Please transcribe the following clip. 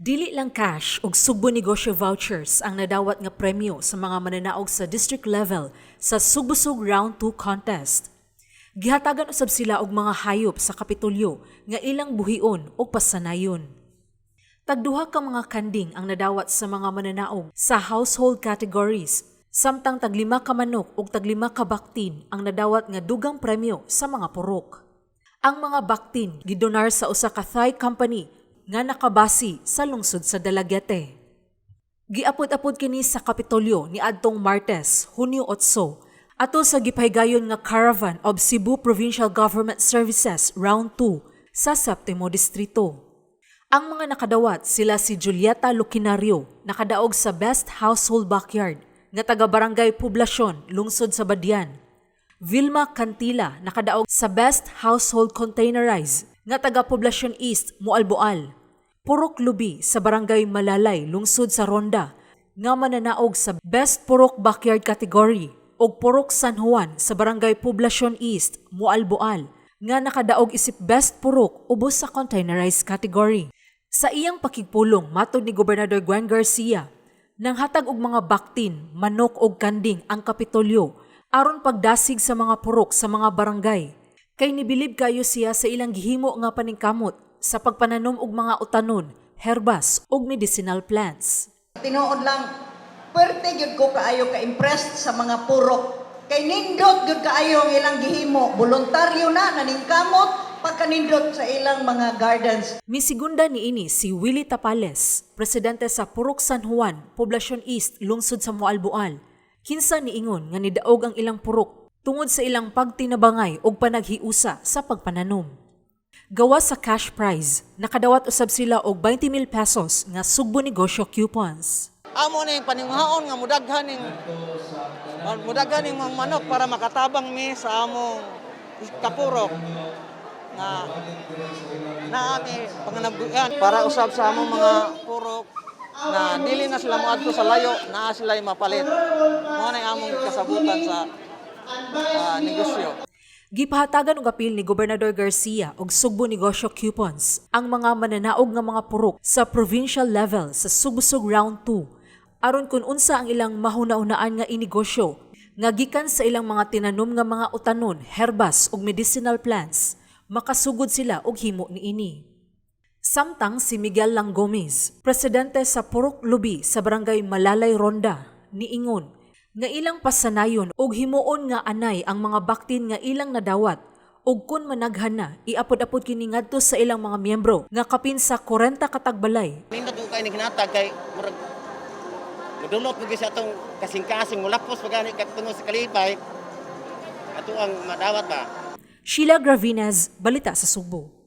Dili lang cash ug Sugbo negosyo vouchers ang nadawat nga premyo sa mga mananaog sa district level sa Sugbusog Round 2 contest. Gihatagan usab sila og mga hayop sa Kapitolyo nga ilang buhion o pasanayon. Tagduha ka mga kanding ang nadawat sa mga mananaog sa household categories, samtang taglima ka manok ug taglima ka baktin ang nadawat nga dugang premyo sa mga purok. Ang mga baktin gidonar sa usa ka Thai company nga nakabasi sa lungsod sa Dalagete. Gi-apod-apod kini sa Kapitolyo ni adtong Martes, Hunyo 8, ato sa gipahigayon nga Caravan of Provincial Government Services Round 2 sa Septimo Distrito. Ang mga nakadawat sila si Julieta Lucinario, nakadaog sa Best Household Backyard, nga taga-barangay Poblasyon, lungsod sa Badian. Vilma Cantila, nakadaog sa Best Household Containerized, nga taga-Poblasyon East, Mualboal. Purok Lubi sa Barangay Malalay, lungsod sa Ronda, nga mananaog sa Best Purok Backyard Category, o Purok San Juan sa Barangay Poblasyon East, Mualboal, nga nakadaog isip Best Purok ubos sa Containerized Category. Sa iyang pakigpulong, matod ni Gobernador Gwen Garcia, nang hatag og mga baktin, manok og kanding ang Kapitolyo aron pagdasig sa mga purok sa mga barangay. Kay nibilib kayo siya sa ilang gihimo nga paningkamot sa pagpananom og mga utanon, herbas ug medicinal plants. Tinuod lang, pwerte gyud ko kaayo ka-impressed sa mga purok. Kay nindot gyud kaayo ang ilang gihimo, voluntaryo na naningkamot pagkanindot sa ilang mga gardens. Misigunda niini si Willie Tapales, presidente sa Purok San Juan, Poblasyon East, lungsod sa Mualboal. Kinsa niingon nga nidaog ang ilang purok tungod sa ilang pagtinabangay ug panaghiusa sa pagpananom. Gawa sa cash prize, nakadawat usab sila og 20,000 pesos nga Sugbo negosyo coupons. Amo ning paninghaon nga mudaghan ning mga manok para makatabang mi sa among kapurok nga naami panganabuyan para usab sa among mga purok na dili na sila moadto sa layo, naa sila mapalit. Mo na among kasabutan sa negosyo. Gipahatagan og apil ni Gobernador Garcia og Sugbo negosyo coupons ang mga mananaog nga mga purok sa provincial level sa Sugbusog Round 2 aron kun unsa ang ilang mahuna-hunaan nga inegosyo nga gikan sa ilang mga tinanom nga mga utanon, herbas ug medicinal plants, makasugod sila og himo niini. Samtang si Miguel Lang Gomez, presidente sa Purok Lubi sa Barangay Malalay Ronda, niingon nga ilang pasanayon og himuon nga anay ang mga baktin nga ilang nadawat ug kun managhan na iapod-apod kini ngadto sa ilang mga miyembro nga kapin sa 40 katagbalay. Nindot ko kay ginatag kay murag modulot mo sa atong kasing-kasing mulapos pagani katungod sa kalipay ato ang madawat ba. Sheila Gravinez, Balita sa Sugbo.